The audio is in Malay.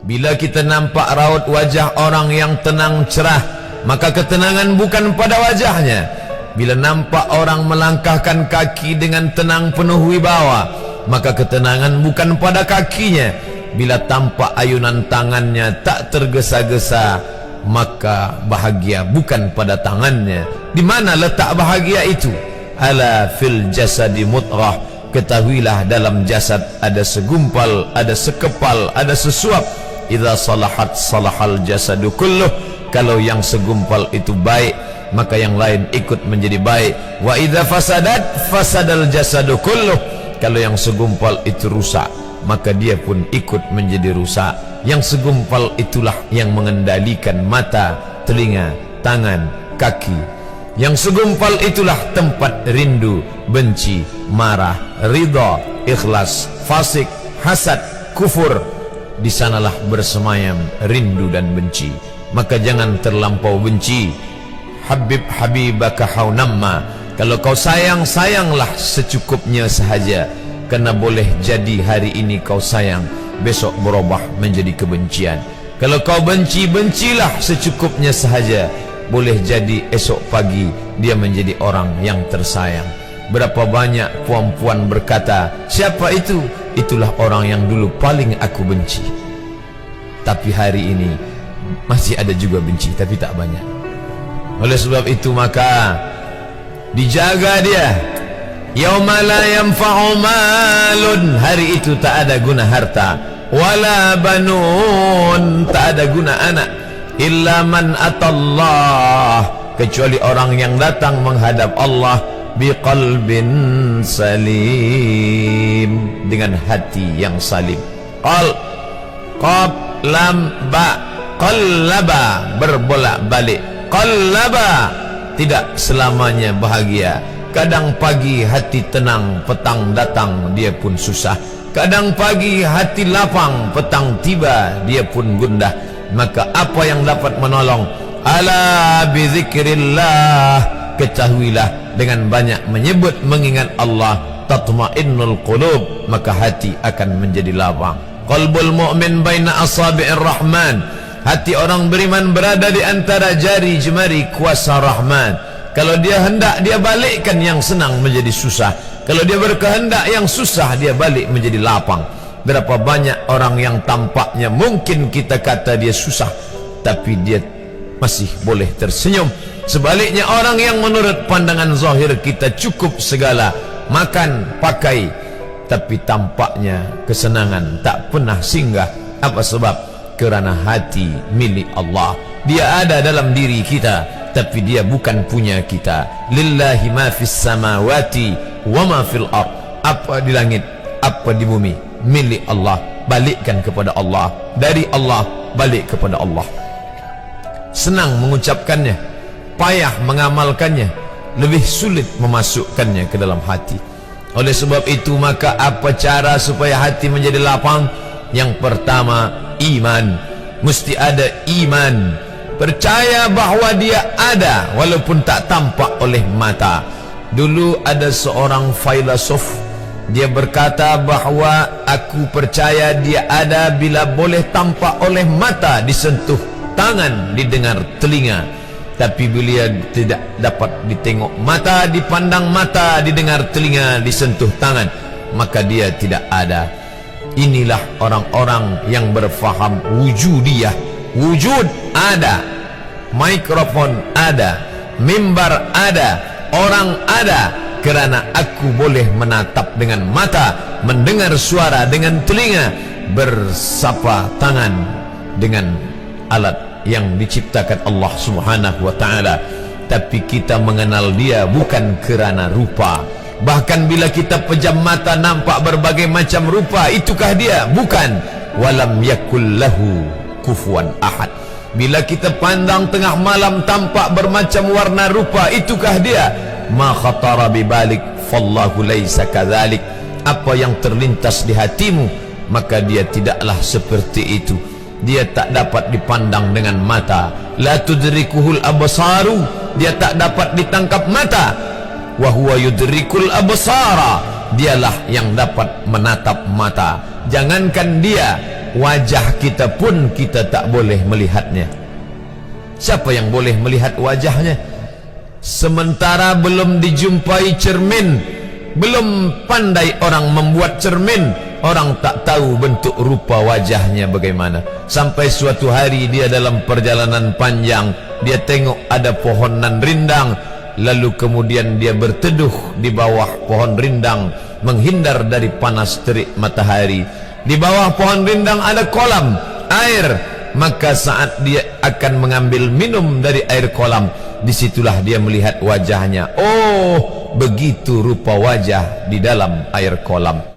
Bila kita nampak raut wajah orang yang tenang cerah, maka ketenangan bukan pada wajahnya. Bila nampak orang melangkahkan kaki dengan tenang penuh wibawa, maka ketenangan bukan pada kakinya. Bila tampak ayunan tangannya tak tergesa-gesa, maka bahagia bukan pada tangannya. Di mana letak bahagia itu? Ala fil jasadi mutrah. Ketahuilah dalam jasad ada segumpal, ada sekepal, ada sesuap. Idza salahat salahal jasadu kulluh. Kalau yang segumpal itu baik, maka yang lain ikut menjadi baik. Wa idza fasadat fasadal jasadu kulluh. Kalau yang segumpal itu rusak, maka dia pun ikut menjadi rusak. Yang segumpal itulah yang mengendalikan mata, telinga, tangan, kaki. Yang segumpal itulah tempat rindu, benci, marah, ridha, ikhlas, fasik, hasad, kufur. Di sanalah bersemayam rindu dan benci. Maka jangan terlampau benci. Habib habibaka haunamma. Kalau kau sayang, sayanglah secukupnya sahaja. Karena boleh jadi hari ini kau sayang, besok berubah menjadi kebencian. Kalau kau benci, bencilah secukupnya sahaja. Boleh jadi esok pagi dia menjadi orang yang tersayang. Berapa banyak puan-puan berkata, siapa itu? Itulah orang yang dulu paling aku benci. Tapi hari ini masih ada juga benci, tapi tak banyak. Oleh sebab itu maka dijaga dia. Yauma la yanfa'u malun. Hari itu tak ada guna harta, wala banun, tak ada guna anak, illa man atallah, kecuali orang yang datang menghadap Allah biqalbin salim, dengan hati yang salim. Qab lam ba, qallaba, berbolak-balik. Qallaba, tidak selamanya bahagia. Kadang pagi hati tenang, petang datang dia pun susah. Kadang pagi hati lapang, petang tiba dia pun gundah. Maka apa yang dapat menolong? Ala bizikrillah, ketahuilah dengan banyak menyebut mengingat Allah, tatma'innul qulub, maka hati akan menjadi lapang. Qalbul mu'min baina asabi'ir rahman, hati orang beriman berada di antara jari jemari kuasa Rahman. Kalau dia hendak, dia balikkan yang senang menjadi susah. Kalau dia berkehendak yang susah, dia balik menjadi lapang. Berapa banyak orang yang tampaknya mungkin kita kata dia susah, tapi dia masih boleh tersenyum. Sebaliknya orang yang menurut pandangan zahir kita cukup segala, makan, pakai, tapi tampaknya kesenangan tak pernah singgah. Apa sebab? Kerana hati milik Allah. Dia ada dalam diri kita, tapi dia bukan punya kita. Lillahi ma fis samawati wa ma fil ard. Apa di langit, apa di bumi, milik Allah. Balikkan kepada Allah. Dari Allah balik kepada Allah. Senang mengucapkannya, payah mengamalkannya, lebih sulit memasukkannya ke dalam hati. Oleh sebab itu maka apa cara supaya hati menjadi lapang? Yang pertama, iman. Mesti ada iman. Percaya bahawa dia ada walaupun tak tampak oleh mata. Dulu ada seorang filosof, dia berkata bahawa aku percaya dia ada bila boleh tampak oleh mata, disentuh tangan, didengar telinga. Tapi bila tidak dapat ditengok mata, dipandang mata, didengar telinga, disentuh tangan, maka dia tidak ada. Inilah orang-orang yang berfaham wujudiyah. Wujud ada, mikrofon ada, mimbar ada, orang ada, kerana aku boleh menatap dengan mata, mendengar suara dengan telinga, bersapa tangan dengan alat yang diciptakan Allah Subhanahu wa ta'ala. Tapi kita mengenal dia bukan kerana rupa. Bahkan bila kita pejam mata nampak berbagai macam rupa, itukah dia? Bukan. Walam yakul lahu kufuwan ahad. Bila kita pandang tengah malam tampak bermacam warna rupa, itukah dia? Ma khatara bibalik fallahu laisa kadzalik. Apa yang terlintas di hatimu, maka dia tidaklah seperti itu. Dia tak dapat dipandang dengan mata. La tudrikuhul absaru, dia tak dapat ditangkap mata. Wa huwa yudrikul absara, dialah yang dapat menatap mata. Jangankan dia, wajah kita pun kita tak boleh melihatnya. Siapa yang boleh melihat wajahnya? Sementara belum dijumpai cermin, belum pandai orang membuat cermin, orang tak tahu bentuk rupa wajahnya bagaimana. Sampai suatu hari dia dalam perjalanan panjang, dia tengok ada pohonan rindang, lalu kemudian dia berteduh di bawah pohon rindang, menghindar dari panas terik matahari. Di bawah pohon rindang ada kolam air, maka saat dia akan mengambil minum dari air kolam, disitulah dia melihat wajahnya. Oh, begitu rupa wajah di dalam air kolam.